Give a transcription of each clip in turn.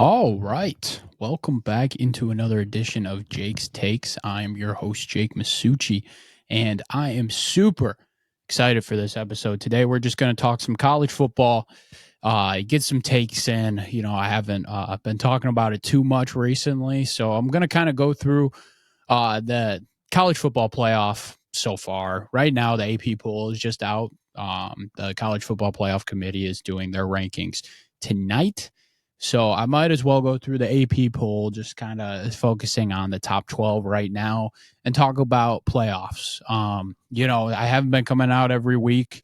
All right. Welcome back into another edition of Jake's Takes. I am your host, Jake Masucci, and I am super excited for this episode. Today, we're just going to talk some college football, get some takes in. I haven't been talking about it too much recently, so I'm going to kind of go through the college football playoff so far. Right now, the AP poll is just out. The College Football Playoff Committee is doing their rankings tonight. So I might as well go through the AP poll, just kind of focusing on the top 12 right now and talk about playoffs. I haven't been coming out every week.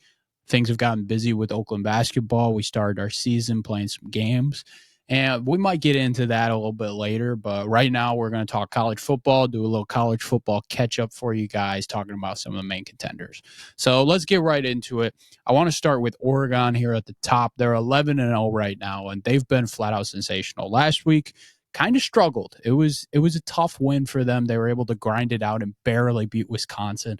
Things have gotten busy with Oakland basketball. We started our season playing some games. And we might get into that a little bit later, but right now we're going to talk college football, do a little college football catch up for you guys, talking about some of the main contenders. So let's get right into it. I want to start with Oregon here at the top. They're 11-0 right now, and they've been flat out sensational. Last week, kind of struggled. It was a tough win for them. They were able to grind it out and barely beat Wisconsin.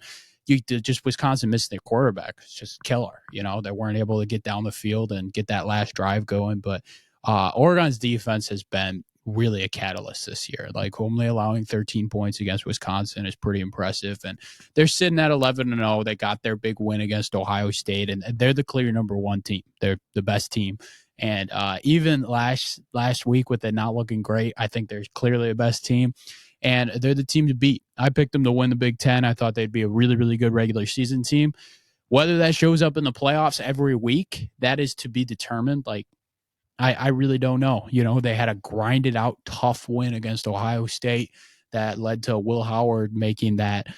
Wisconsin missed their quarterback. It's just killer. They weren't able to get down the field and get that last drive going, but Oregon's defense has been really a catalyst this year. Like only allowing 13 points against Wisconsin is pretty impressive. And they're sitting at 11-0. They got their big win against Ohio State, and they're the clear number one team. They're the best team. And even last week with it not looking great, I think they're clearly the best team. And they're the team to beat. I picked them to win the Big Ten. I thought they'd be a really, really good regular season team. Whether that shows up in the playoffs every week, that is to be determined. Like, I really don't know. They had a grinded out tough win against Ohio State that led to Will Howard making that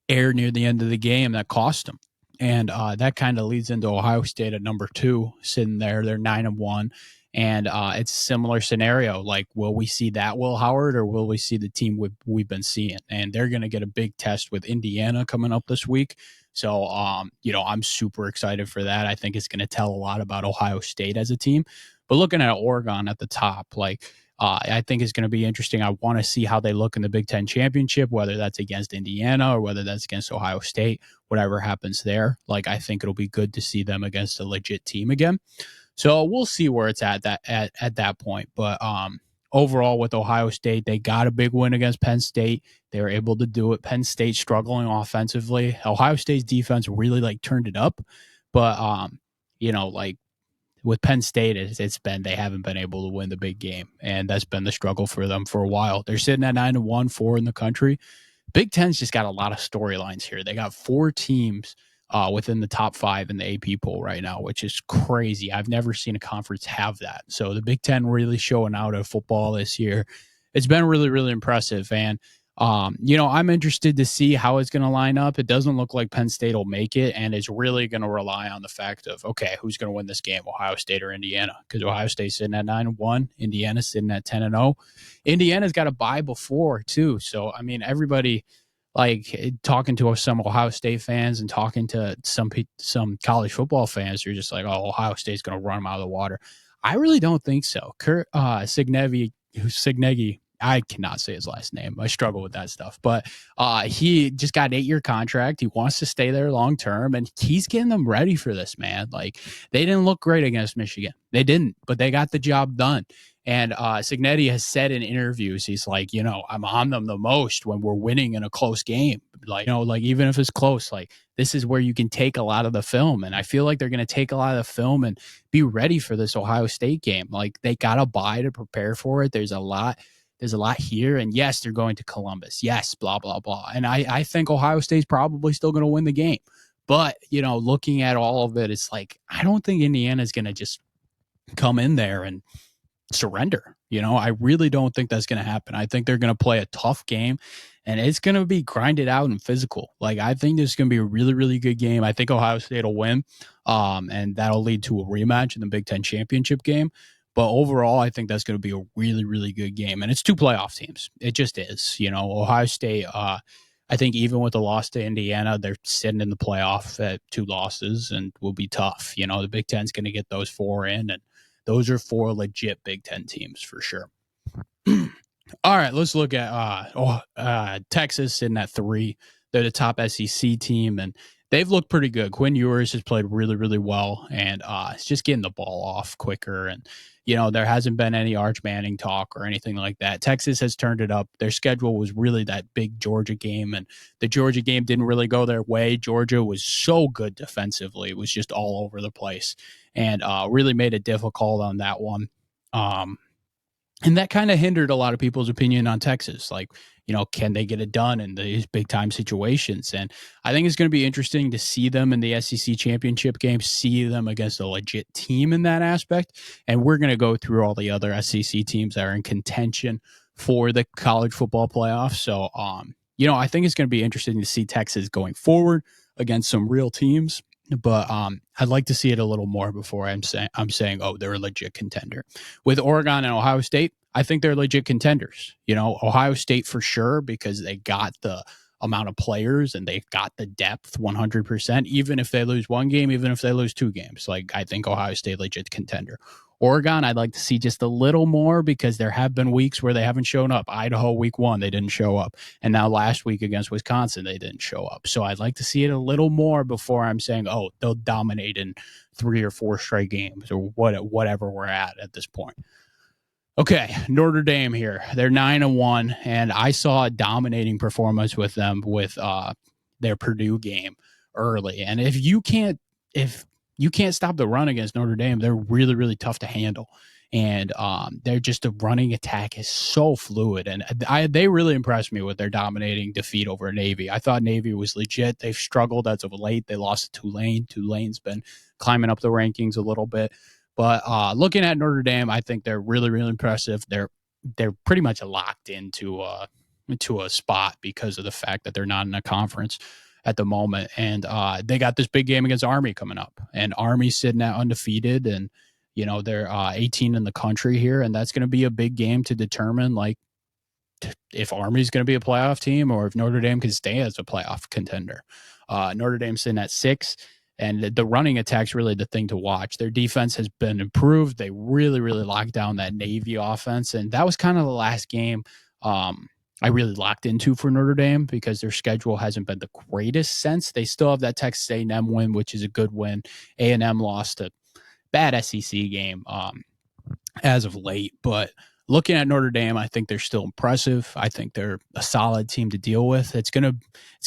error near the end of the game that cost them. And that kind of leads into Ohio State at number 2, sitting there. They're 9-1. And it's a similar scenario. Like, will we see that Will Howard, or will we see the team we've been seeing? And they're going to get a big test with Indiana coming up this week. So, I'm super excited for that. I think it's going to tell a lot about Ohio State as a team. But looking at Oregon at the top, I think it's going to be interesting. I want to see how they look in the Big Ten championship, whether that's against Indiana or whether that's against Ohio State, whatever happens there. I think it'll be good to see them against a legit team again. So we'll see where it's at that point. But overall, with Ohio State, they got a big win against Penn State. They were able to do it. Penn State struggling offensively. Ohio State's defense really turned it up. But with Penn State, they haven't been able to win the big game, and that's been the struggle for them for a while. They're sitting at 9-1, 4 in the country. Big Ten's just got a lot of storylines here. They got 4 teams within the top 5 in the AP poll right now, which is crazy. I've never seen a conference have that. So the Big Ten really showing out at football this year. It's been really, really impressive. And, I'm interested to see how it's going to line up. It doesn't look like Penn State will make it, and it's really going to rely on the fact of, okay, who's going to win this game, Ohio State or Indiana? Because Ohio State's sitting at 9-1, Indiana's sitting at 10-0. Indiana's got a bye before, too. So, everybody – talking to some Ohio State fans and talking to some college football fans, you're just like, oh, Ohio State's going to run them out of the water. I really don't think so. Kurt Signegi, I cannot say his last name. I struggle with that stuff. But he just got an 8-year contract. He wants to stay there long term, and he's getting them ready for this, man. They didn't look great against Michigan. They didn't, but they got the job done. And Signetti has said in interviews, he's like, I'm on them the most when we're winning in a close game. Even if it's close, this is where you can take a lot of the film. And I feel like they're going to take a lot of the film and be ready for this Ohio State game. They got to buy to prepare for it. There's a lot here. And yes, they're going to Columbus. Yes, blah, blah, blah. And I think Ohio State's probably still going to win the game. But, looking at all of it, it's I don't think Indiana's going to just come in there and surrender. I really don't think that's going to happen. I think they're going to play a tough game, and it's going to be grinded out and physical. I think this is going to be a really, really good game. I think Ohio State will win, and that'll lead to a rematch in the Big Ten championship game. But overall, I think that's going to be a really, really good game. And it's 2 playoff teams. It just is. Ohio State, I think even with the loss to Indiana, they're sitting in the playoff at 2 losses and will be tough. The Big Ten's going to get those 4 in, and those are 4 legit Big Ten teams for sure. All right, let's look at Texas sitting at 3. They're the top SEC team, and they've looked pretty good. Quinn Ewers has played really, really well, and it's just getting the ball off quicker. And there hasn't been any Arch Manning talk or anything like that. Texas has turned it up. Their schedule was really that big Georgia game, and the Georgia game didn't really go their way. Georgia was so good defensively; it was just all over the place, and really made it difficult on that one. And that kind of hindered a lot of people's opinion on Texas. Like, can they get it done in these big time situations? And I think it's going to be interesting to see them in the SEC championship game, see them against a legit team in that aspect. And we're going to go through all the other SEC teams that are in contention for the college football playoffs. So, I think it's going to be interesting to see Texas going forward against some real teams. But I'd like to see it a little more before I'm saying, oh, they're a legit contender. With Oregon and Ohio State, I think they're legit contenders. Ohio State for sure, because they got the amount of players and they've got the depth 100%, even if they lose one game, even if they lose two games. Like, I think Ohio State legit contender. Oregon, I'd like to see just a little more because there have been weeks where they haven't shown up. Idaho week 1, they didn't show up. And now last week against Wisconsin, they didn't show up. So I'd like to see it a little more before I'm saying, oh, they'll dominate in 3 or 4 straight games or whatever we're at this point. Okay, Notre Dame here. They're 9-1, and I saw a dominating performance with them with their Purdue game early. And if you can't stop the run against Notre Dame, they're really, really tough to handle. And they're just a running attack is so fluid. And they really impressed me with their dominating defeat over Navy. I thought Navy was legit. They've struggled as of late. They lost to Tulane. Tulane's been climbing up the rankings a little bit. But looking at Notre Dame, I think they're really, really impressive. They're pretty much locked into a spot because of the fact that they're not in a conference at the moment. And they got this big game against Army coming up. And Army's sitting at undefeated, and they're 18 in the country here, and that's going to be a big game to determine like if Army's going to be a playoff team or if Notre Dame can stay as a playoff contender. Notre Dame's sitting at 6. And the running attack's really the thing to watch. Their defense has been improved. They really, really locked down that Navy offense. And that was kind of the last game I really locked into for Notre Dame because their schedule hasn't been the greatest since. They still have that Texas A&M win, which is a good win. A&M lost a bad SEC game as of late. But looking at Notre Dame, I think they're still impressive. I think they're a solid team to deal with. It's gonna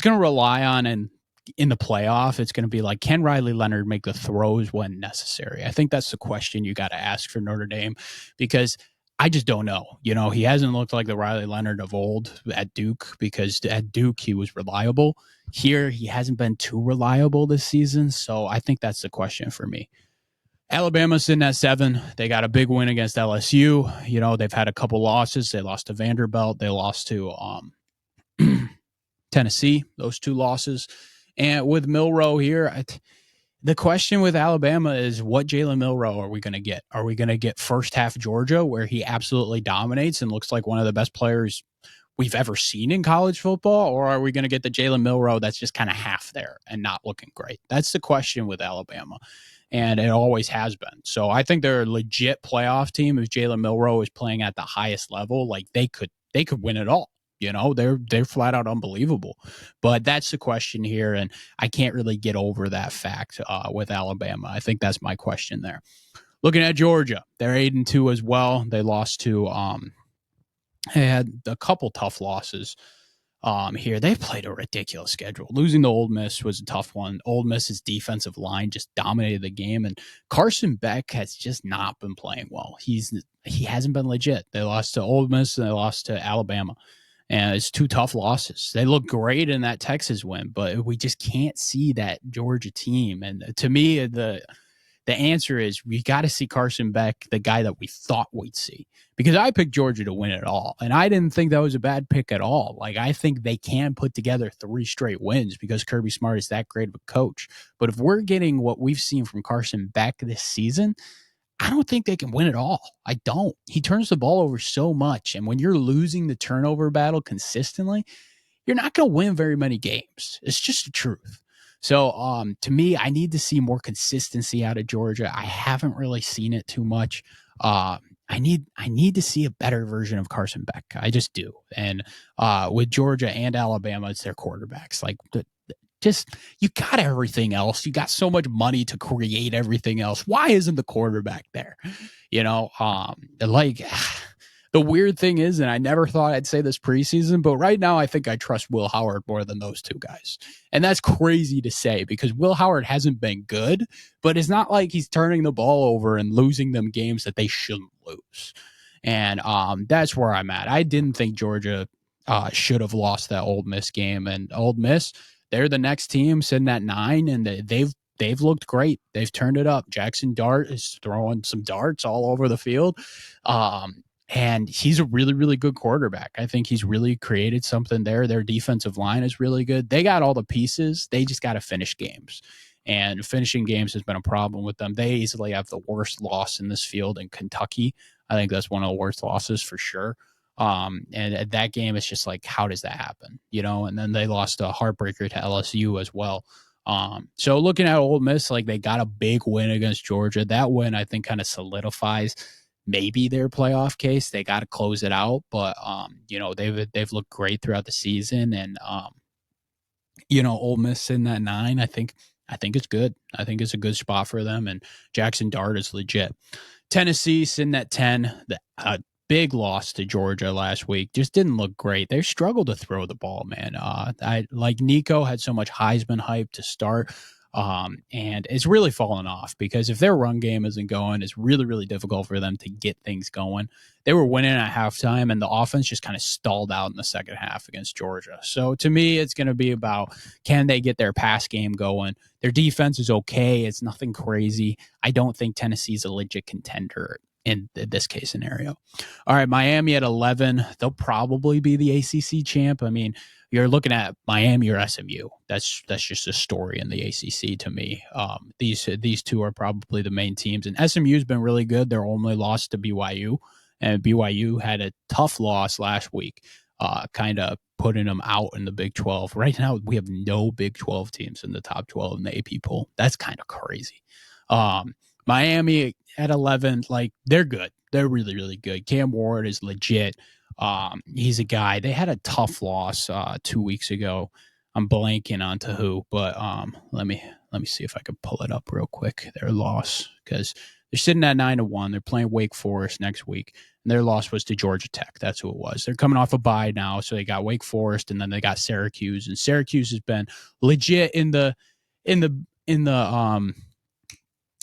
rely on, and in the playoff, it's going to be like, can Riley Leonard make the throws when necessary? I think that's the question you got to ask for Notre Dame, because I just don't know. He hasn't looked like the Riley Leonard of old at Duke, because at Duke, he was reliable. Here, he hasn't been too reliable this season. So I think that's the question for me. Alabama's sitting at 7. They got a big win against LSU. They've had a couple losses. They lost to Vanderbilt. They lost to Tennessee, those 2 losses. And with Milroe here, the question with Alabama is, what Jalen Milroe are we going to get? Are we going to get first half Georgia, where he absolutely dominates and looks like one of the best players we've ever seen in college football? Or are we going to get the Jalen Milroe that's just kind of half there and not looking great? That's the question with Alabama. And it always has been. So I think they're a legit playoff team. If Jalen Milroe is playing at the highest level, like they could win it all. They're flat out unbelievable. But that's the question here, and I can't really get over that fact with Alabama. I think that's my question there. Looking at Georgia, they're 8-2 as well. They lost to they had a couple tough losses here. They played a ridiculous schedule. Losing to Ole Miss was a tough one. Ole Miss's defensive line just dominated the game, and Carson Beck has just not been playing well. He hasn't been legit. They lost to Ole Miss and they lost to Alabama. And it's 2 tough losses. They look great in that Texas win, but we just can't see that Georgia team. And to me, the answer is we got to see Carson Beck, the guy that we thought we'd see. Because I picked Georgia to win it all, and I didn't think that was a bad pick at all. Like, I think they can put together 3 straight wins because Kirby Smart is that great of a coach. But if we're getting what we've seen from Carson Beck this season, I don't think they can win it all. I don't. He turns the ball over so much. And when you're losing the turnover battle consistently, you're not going to win very many games. It's just the truth. So to me, I need to see more consistency out of Georgia. I haven't really seen it too much. I need to see a better version of Carson Beck. I just do. And with Georgia and Alabama, it's their quarterbacks. Like just you got everything else. You got so much money to create everything else. Why isn't the quarterback there? Like the weird thing is, and I never thought I'd say this preseason, but right now I think I trust Will Howard more than those two guys. And that's crazy to say because Will Howard hasn't been good, but it's not like he's turning the ball over and losing them games that they shouldn't lose. And that's where I'm at. I didn't think Georgia should have lost that Ole Miss game. And Ole Miss, they're the next team sitting at 9, and they've looked great. They've turned it up. Jackson Dart is throwing some darts all over the field. And he's a really, really good quarterback. I think he's really created something there. Their defensive line is really good. They got all the pieces. They just got to finish games. And finishing games has been a problem with them. They easily have the worst loss in this field in Kentucky. I think that's one of the worst losses for sure. And that game is just like, how does that happen? And then they lost a heartbreaker to LSU as well. So looking at Ole Miss, like they got a big win against Georgia. That win, I think, kind of solidifies maybe their playoff case. They got to close it out, but they've looked great throughout the season, and Ole Miss in that 9, I think it's good. I think it's a good spot for them, and Jackson Dart is legit. Tennessee sitting at 10, big loss to Georgia last week. Just didn't look great. They struggled to throw the ball, man. I like Nico had so much Heisman hype to start. And it's really fallen off because if their run game isn't going, it's really, really difficult for them to get things going. They were winning at halftime, and the offense just kind of stalled out in the second half against Georgia. So to me, it's going to be about, can they get their pass game going? Their defense is okay. It's nothing crazy. I don't think Tennessee's a legit contender in this case scenario. All right, Miami at 11. They'll probably be the ACC champ. I mean, you're looking at Miami or SMU. That's just a story in the ACC to me. These two are probably the main teams, and SMU's been really good. Their only loss to BYU, and BYU had a tough loss last week, kind of putting them out in the Big 12. Right now, we have no Big 12 teams in the top 12 in the AP poll. That's kind of crazy. Miami at 11, like they're good. They're really, really good. Cam Ward is legit. He's a guy. They had a tough loss 2 weeks ago. I'm blanking on to who, but let me see if I can pull it up real quick. Their loss, because they're sitting at 9-1. They're playing Wake Forest next week, and their loss was to Georgia Tech. That's who it was. They're coming off a bye now, so they got Wake Forest, and then they got Syracuse, and Syracuse has been legit in the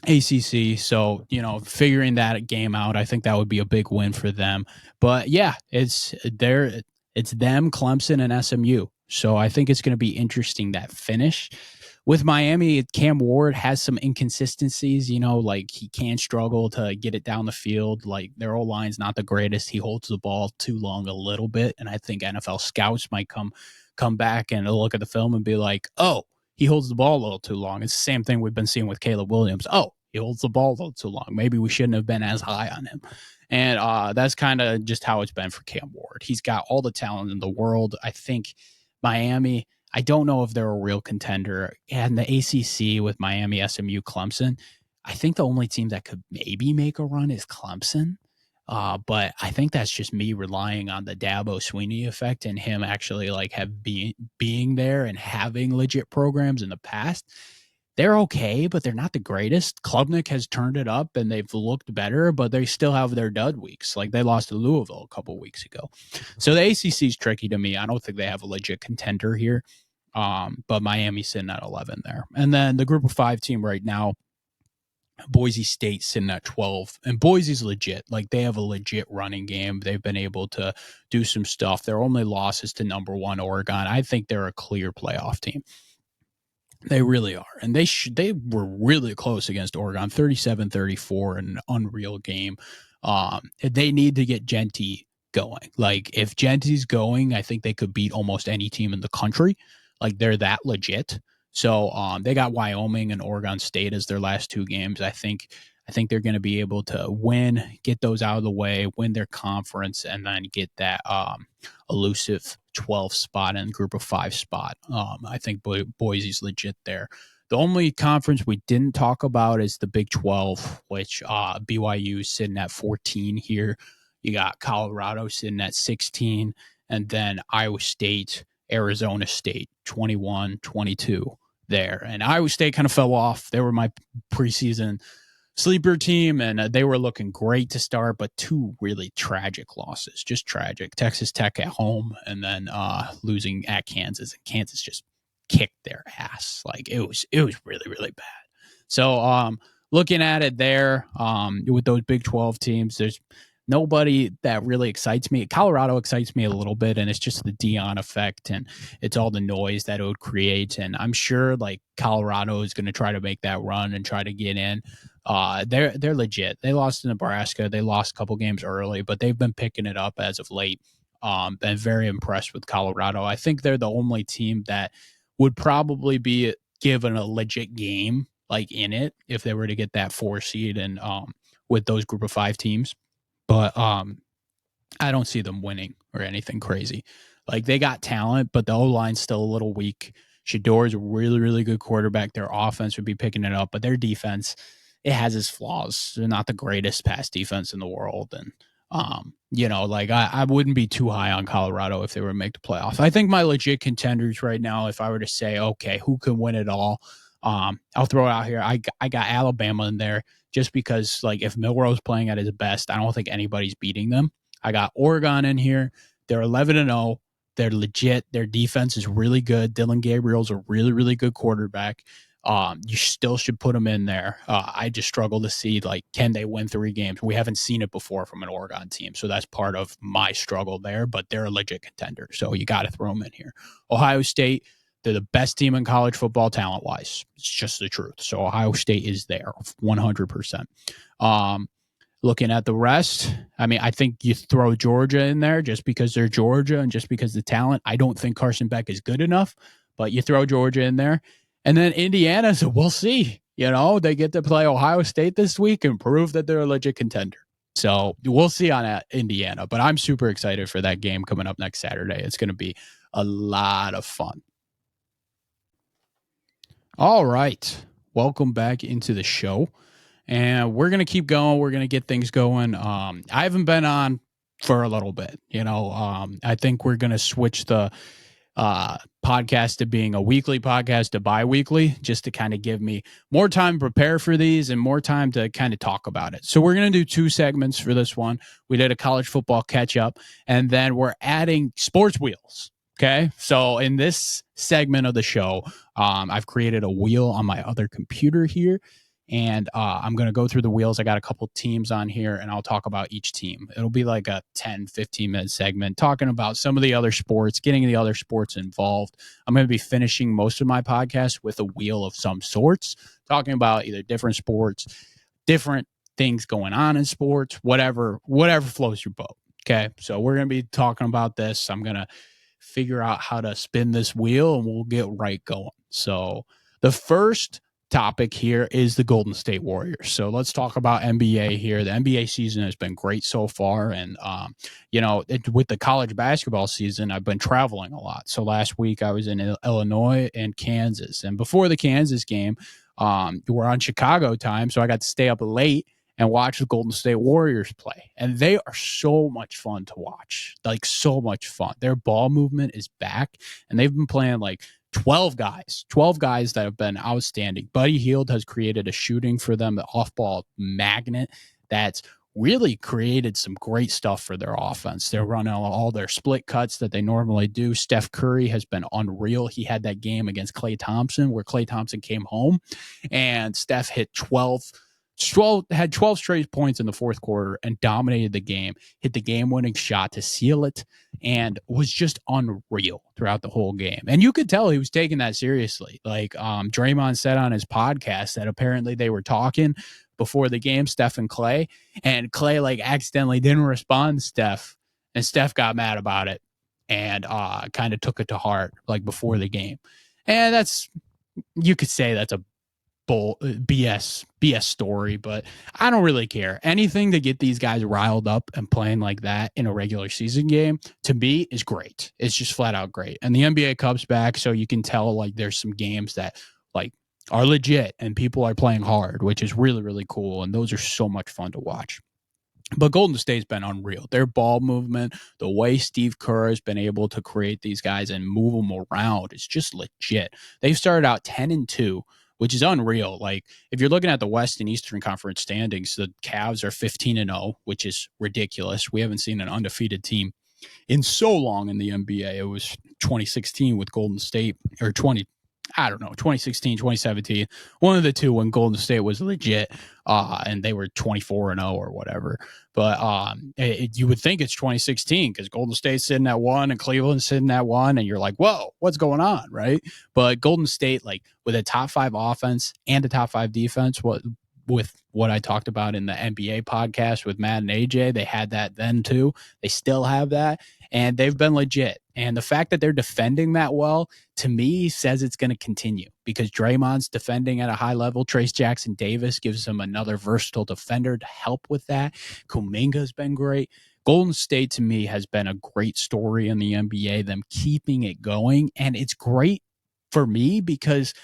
ACC. So, figuring that game out, I think that would be a big win for them. But yeah, it's them, Clemson, and SMU. So I think it's going to be interesting, that finish. With Miami, Cam Ward has some inconsistencies, like he can struggle to get it down the field. Like their O-line's not the greatest. He holds the ball too long a little bit. And I think NFL scouts might come back and look at the film and be like, oh, he holds the ball a little too long. It's the same thing we've been seeing with Caleb Williams. Oh, he holds the ball a little too long. Maybe we shouldn't have been as high on him. And that's kind of just how it's been for Cam Ward. He's got all the talent in the world. I think Miami, I don't know if they're a real contender. And the ACC with Miami, SMU, Clemson, I think the only team that could maybe make a run is Clemson. But I think that's just me relying on the Dabo Sweeney effect and him actually being there and having legit programs in the past. They're okay, but they're not the greatest. Klubnik has turned it up and they've looked better, but they still have their dud weeks. Like they lost to Louisville a couple weeks ago. So the ACC is tricky to me. I don't think they have a legit contender here. But Miami's sitting at 11 there. And then the group of 5 team right now, Boise State sitting at 12, and Boise's legit. Like they have a legit running game. They've been able to do some stuff. Their only loss is to number 1 Oregon. I think they're a clear playoff team. They really are. And they were really close against Oregon, 37-34, an unreal game. They need to get Genty going. Like if Genty's going, I think they could beat almost any team in the country. Like they're that legit. So they got Wyoming and Oregon State as their last 2 games. I think they're going to be able to win, get those out of the way, win their conference, and then get that elusive 12 spot and group of 5 spot. I think Boise's legit there. The only conference we didn't talk about is the Big 12, which BYU is sitting at 14 here. You got Colorado sitting at 16, and then Iowa State, Arizona State, 21-22 there. And Iowa State kind of fell off. They were my preseason sleeper team, and they were looking great to start, but two really tragic losses, just tragic. Texas Tech at home, and then losing at Kansas, and Kansas just kicked their ass. Like it was really, really bad. So looking at it there, with those Big 12 teams, there's nobody that really excites me. Colorado excites me a little bit, and it's just the Dion effect, and it's all the noise that it would create. And I'm sure like Colorado is going to try to make that run and try to get in. They're legit. They lost to Nebraska. They lost a couple games early, but they've been picking it up as of late. Been very impressed with Colorado. I think they're the only team that would probably be given a legit game like in it if they were to get that 4 seed and with those group of 5 teams. But I don't see them winning or anything crazy. Like they got talent, but the O-line's still a little weak. Shador's a really, really good quarterback. Their offense would be picking it up, but their defense, it has its flaws. They're not the greatest pass defense in the world. And, like I wouldn't be too high on Colorado if they were to make the playoffs. I think my legit contenders right now, if I were to say, okay, who can win it all? I'll throw it out here. I got Alabama in there just because, like, if Milroe's playing at his best, I don't think anybody's beating them. I got Oregon in here. They're 11-0. They're legit. Their defense is really good. Dylan Gabriel's a really, really good quarterback. You still should put them in there. I just struggle to see, like, can they win 3 games? We haven't seen it before from an Oregon team, so that's part of my struggle there, but they're a legit contender, so you got to throw them in here. Ohio State, they're the best team in college football talent-wise. It's just the truth. So Ohio State is there 100%. Looking at the rest, I mean, I think you throw Georgia in there just because they're Georgia and just because the talent. I don't think Carson Beck is good enough, but you throw Georgia in there. And then Indiana, so we'll see. They get to play Ohio State this week and prove that they're a legit contender. So we'll see on Indiana, but I'm super excited for that game coming up next Saturday. It's going to be a lot of fun. All right. Welcome back into the show. And we're going to keep going. We're going to get things going. I haven't been on for a little bit. I think we're going to switch the podcast to being a weekly podcast to bi-weekly, just to kind of give me more time to prepare for these and more time to kind of talk about it. So we're going to do 2 segments for this one. We did a college football catch-up, and then we're adding sports wheels. Okay, so in this segment of the show, I've created a wheel on my other computer here, and I'm going to go through the wheels. I got a couple teams on here, and I'll talk about each team. It'll be like a 10, 15-minute segment talking about some of the other sports, getting the other sports involved. I'm going to be finishing most of my podcast with a wheel of some sorts, talking about either different sports, different things going on in sports, whatever floats your boat. Okay, so we're going to be talking about this. I'm going to figure out how to spin this wheel and we'll get right going. So the first topic here is the Golden State Warriors. So let's talk about NBA here. The NBA season has been great so far. And, with the college basketball season, I've been traveling a lot. So last week I was in Illinois and Kansas. And before the Kansas game, we're on Chicago time. So I got to stay up late and watch the Golden State Warriors play. And they are so much fun to watch, like so much fun. Their ball movement is back, and they've been playing like 12 guys that have been outstanding. Buddy Hield has created a shooting for them, the off-ball magnet that's really created some great stuff for their offense. They're running all their split cuts that they normally do. Steph Curry has been unreal. He had that game against Klay Thompson where Klay Thompson came home, and Steph hit 12 straight points in the fourth quarter and dominated the game, hit the game-winning shot to seal it, and was just unreal throughout the whole game. And you could tell he was taking that seriously. Like Draymond said on his podcast that apparently they were talking before the game, Steph and Klay like accidentally didn't respond to Steph, and Steph got mad about it and kind of took it to heart like before the game. And you could say that's a BS story, but I don't really care. Anything to get these guys riled up and playing like that in a regular season game, to me, is great. It's just flat out great. And the NBA Cup's back, so you can tell like there's some games that like are legit and people are playing hard, which is really, really cool. And those are so much fun to watch. But Golden State's been unreal. Their ball movement, the way Steve Kerr has been able to create these guys and move them around, is just legit. They've started out 10-2, which is unreal. Like, if you're looking at the West and Eastern Conference standings, the Cavs are 15-0, which is ridiculous. We haven't seen an undefeated team in so long in the NBA. It was 2016 with Golden State, or 2016, 2017, one of the two when Golden State was legit, and they were 24-0 or whatever. But you would think it's 2016 because Golden State's sitting at 1 and Cleveland's sitting at 1, and you're like, whoa, what's going on, right? But Golden State, like, with a top 5 offense and a top 5 defense, with what I talked about in the NBA podcast with Matt and AJ, they had that then too. They still have that, and they've been legit. And the fact that they're defending that well, to me, says it's going to continue because Draymond's defending at a high level. Trace Jackson Davis gives them another versatile defender to help with that. Kuminga's been great. Golden State, to me, has been a great story in the NBA, them keeping it going. And it's great for me because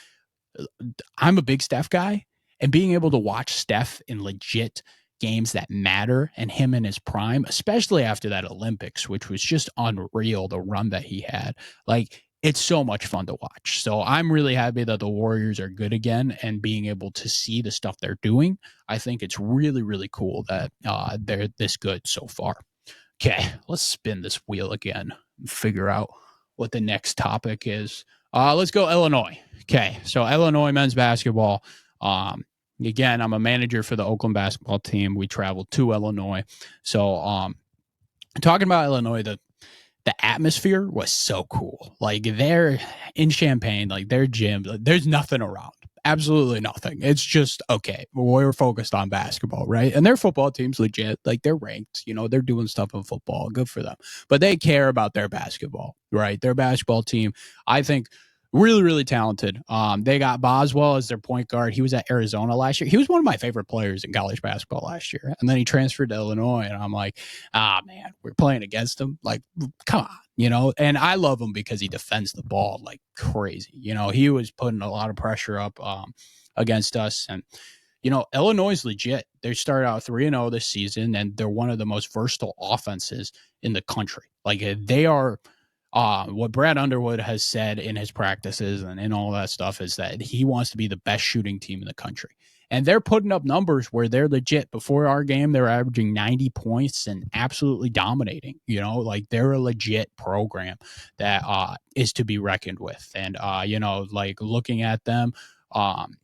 I'm a big Steph guy, and being able to watch Steph in legit games that matter and him in his prime, especially after that Olympics, which was just unreal, the run that he had. Like, it's so much fun to watch. So I'm really happy that the Warriors are good again, and being able to see the stuff they're doing. I think it's really, really cool that they're this good so far. Okay, let's spin this wheel again and figure out what the next topic is. Let's go Illinois. Okay, so Illinois men's basketball. Again, I'm a manager for the Oakland basketball team. We traveled to Illinois. So talking about Illinois, the atmosphere was so cool. Like, they're in Champaign, like their gym, there's nothing around. Absolutely nothing. It's just, okay, we're focused on basketball, right? And their football team's legit. Like, they're ranked, they're doing stuff in football. Good for them. But they care about their basketball, right? Their basketball team, I think, really, really talented. They got Boswell as their point guard. He was at Arizona last year. He was one of my favorite players in college basketball last year. And then he transferred to Illinois, and I'm like, man, we're playing against him. Like, come on, and I love him because he defends the ball like crazy. He was putting a lot of pressure up against us. And, Illinois is legit. They started out 3-0 this season, and they're one of the most versatile offenses in the country. Like, they are. What Brad Underwood has said in his practices and in all that stuff is that he wants to be the best shooting team in the country. And they're putting up numbers where they're legit. Before our game, they're averaging 90 points and absolutely dominating. Like, they're a legit program that is to be reckoned with. And, like, looking at them,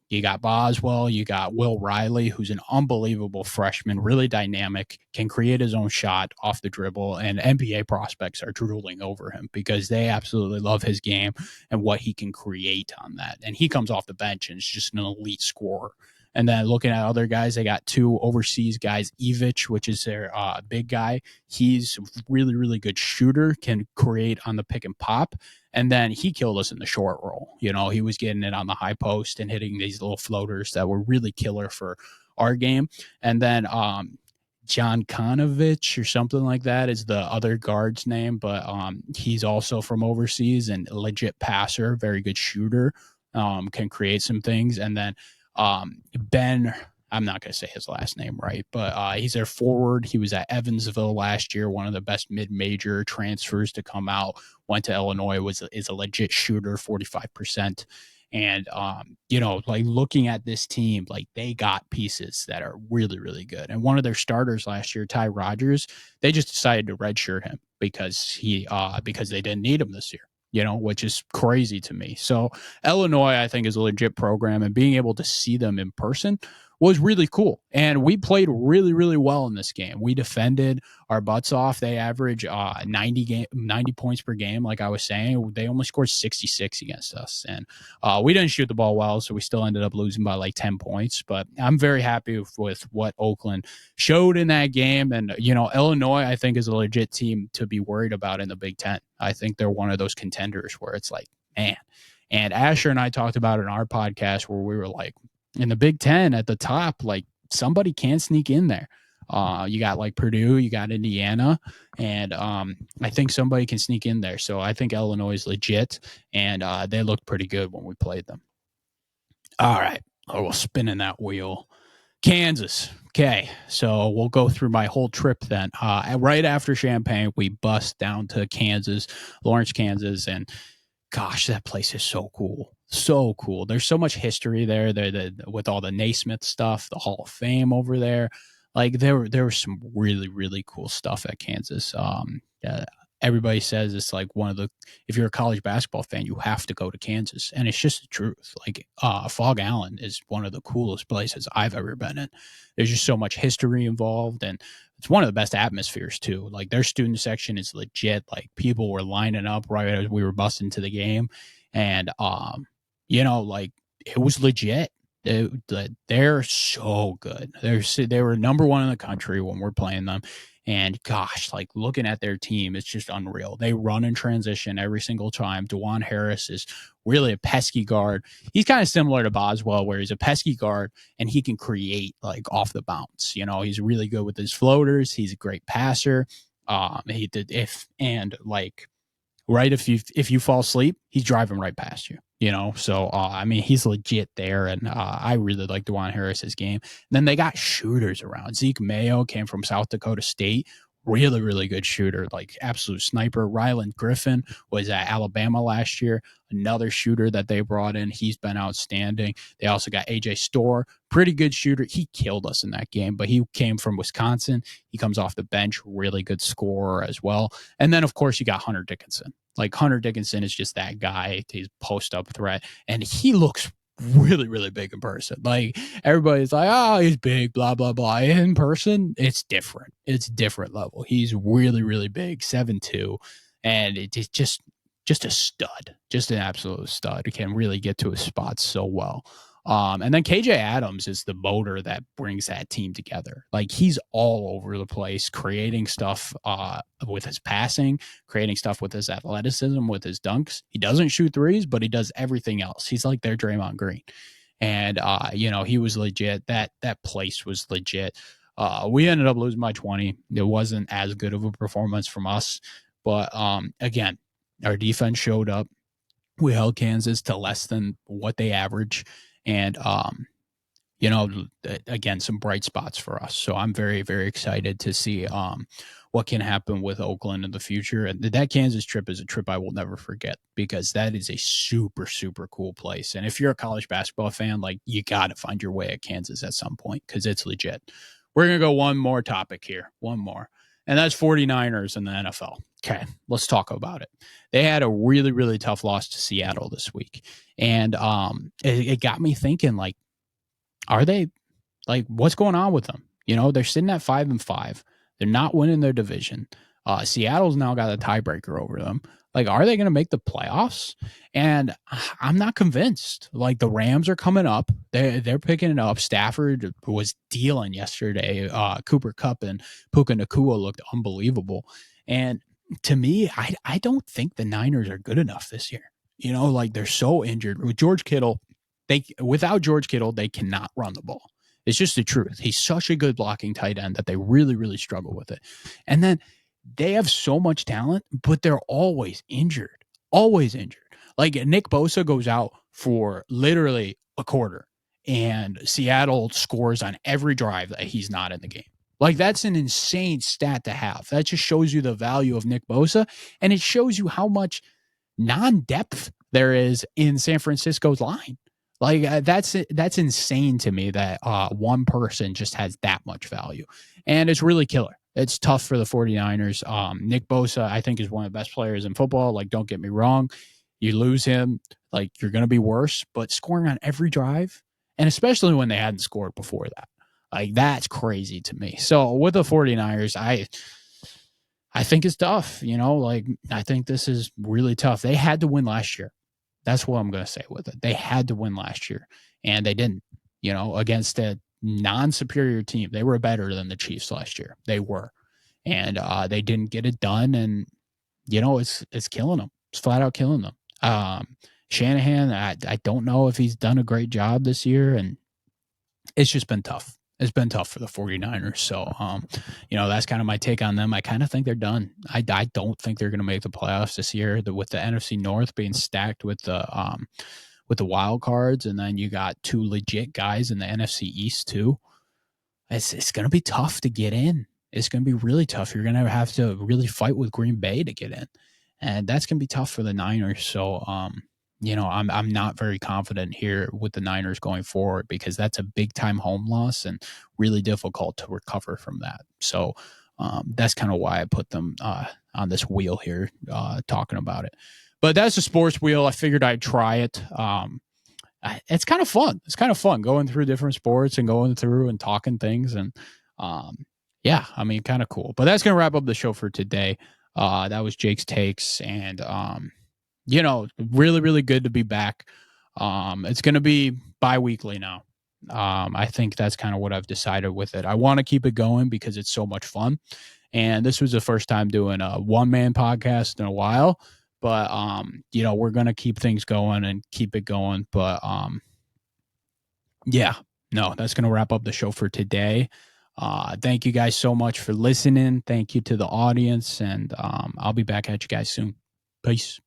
you got Boswell, you got Will Riley, who's an unbelievable freshman, really dynamic, can create his own shot off the dribble, and NBA prospects are drooling over him because they absolutely love his game and what he can create on that. And he comes off the bench and is just an elite scorer. And then looking at other guys, they got 2 overseas guys, Evich, which is their big guy. He's really, really good shooter, can create on the pick and pop. And then he killed us in the short roll. He was getting it on the high post and hitting these little floaters that were really killer for our game. And then John Konovich or something like that is the other guard's name, but he's also from overseas and a legit passer, very good shooter, can create some things. And then Ben, I'm not going to say his last name right, but he's their forward. He was at Evansville last year, one of the best mid-major transfers to come out. Went to Illinois, is a legit shooter, 45%. And, like, looking at this team, like, they got pieces that are really, really good. And one of their starters last year, Ty Rogers, they just decided to redshirt him because they didn't need him this year. Which is crazy to me. So Illinois, I think, is a legit program, and being able to see them in person was really cool. And we played really, really well in this game. We defended our butts off. They average 90 points per game. Like I was saying, they only scored 66 against us. And we didn't shoot the ball well, so we still ended up losing by like 10 points. But I'm very happy with what Oakland showed in that game. And, Illinois, I think, is a legit team to be worried about in the Big Ten. I think they're one of those contenders where it's like, man. And Asher and I talked about it in our podcast where we were like, in the Big Ten at the top, like, somebody can sneak in there. You got like Purdue, you got Indiana, and I think somebody can sneak in there. So I think Illinois is legit, and they looked pretty good when we played them. All right, we'll spin in that wheel. Kansas. Okay, so we'll go through my whole trip then. Right after Champaign, we bust down to Kansas, Lawrence, Kansas, and gosh, that place is so cool. So cool. There's so much history there. With all the Naismith stuff, the Hall of Fame over there. Like there was some really really cool stuff at Kansas. Everybody says it's like one of the, if you're a college basketball fan, you have to go to Kansas, and it's just the truth. Like Fog Allen is one of the coolest places I've ever been in. There's just so much history involved, and it's one of the best atmospheres too. Like their student section is legit. Like people were lining up right as we were busting to the game, and like it was legit. They're so good. They were number one in the country when we're playing them. And gosh, like looking at their team, it's just unreal. They run in transition every single time. DeJuan Harris is really a pesky guard. He's kind of similar to Boswell, where he's a pesky guard and he can create like off the bounce. He's really good with his floaters. He's a great passer. He did right, if you fall asleep, he's driving right past you. So I mean, he's legit there, and I really like DeJuan Harris's game. And then they got shooters around. Zeke Mayo came from South Dakota State, really really good shooter, like absolute sniper. Ryland Griffin was at Alabama last year, another shooter that they brought in. He's been outstanding. They also got AJ Storr, pretty good shooter. He killed us in that game, but he came from Wisconsin. He comes off the bench, really good scorer as well. And then of course you got Hunter Dickinson. Like Hunter Dickinson is just that guy. He's post up threat, and he looks really, really big in person. Like everybody's like, oh, he's big, blah, blah, blah. In person, it's different. It's different level. He's really, really big, 7'2", and it's just a stud, just an absolute stud. He can really get to his spots so well. And then KJ Adams is the motor that brings that team together. Like he's all over the place, creating stuff with his passing, creating stuff with his athleticism, with his dunks. He doesn't shoot threes, but he does everything else. He's like their Draymond Green. And he was legit. That place was legit. We ended up losing by 20. It wasn't as good of a performance from us, but again, our defense showed up. We held Kansas to less than what they average. And, again, some bright spots for us. So I'm very, very excited to see what can happen with Oakland in the future. And that Kansas trip is a trip I will never forget, because that is a super, super cool place. And if you're a college basketball fan, like you got to find your way at Kansas at some point, because it's legit. We're going to go one more topic here, one more. And that's 49ers in the NFL. Okay, let's talk about it. They had a really, really tough loss to Seattle this week. And it got me thinking, like, are they, like, what's going on with them? They're sitting at 5-5. They're not winning their division. Seattle's now got a tiebreaker over them. Like, are they going to make the playoffs? And I'm not convinced. Like, the Rams are coming up. They're picking it up. Stafford was dealing yesterday. Cooper Kupp and Puka Nacua looked unbelievable. And to me, I don't think the Niners are good enough this year. Like they're so injured. With George Kittle, without George Kittle, they cannot run the ball. It's just the truth. He's such a good blocking tight end that they really, really struggle with it. And then they have so much talent, but they're always injured. Always injured. Like Nick Bosa goes out for literally a quarter, and Seattle scores on every drive that he's not in the game. Like that's an insane stat to have. That just shows you the value of Nick Bosa, and it shows you how much non-depth there is in San Francisco's line. Like that's insane to me that one person just has that much value, and it's really killer. It's tough for the 49ers. Nick Bosa, I think, is one of the best players in football. Like, don't get me wrong. You lose him, like, you're going to be worse, but scoring on every drive, and especially when they hadn't scored before that, like, that's crazy to me. So with the 49ers, I think it's tough, like, I think this is really tough. They had to win last year. That's what I'm going to say with it. They had to win last year, and they didn't, against a non-superior team. They were better than the Chiefs last year. They were, and they didn't get it done. And, it's killing them. It's flat out killing them. Shanahan, I don't know if he's done a great job this year, and it's just been tough. It's been tough for the 49ers. So, that's kind of my take on them. I kind of think they're done. I don't think they're going to make the playoffs this year. With the NFC North being stacked with the wild cards, and then you got two legit guys in the NFC East too. it's going to be tough to get in. It's going to be really tough. You're going to have to really fight with Green Bay to get in, and that's going to be tough for the Niners. So, I'm not very confident here with the Niners going forward because that's a big time home loss and really difficult to recover from that. So, that's kind of why I put them on this wheel here, talking about it. But that's a sports wheel. I figured I'd try it. It's kind of fun. It's kind of fun going through different sports and going through and talking things. And yeah, I mean, kind of cool. But that's going to wrap up the show for today. That was Jake's takes. And, really, really good to be back. It's going to be bi-weekly now. I think that's kind of what I've decided with it. I want to keep it going because it's so much fun. And this was the first time doing a one-man podcast in a while. But we're gonna keep things going and keep it going. But that's gonna wrap up the show for today. Thank you guys so much for listening. Thank you to the audience, and I'll be back at you guys soon. Peace.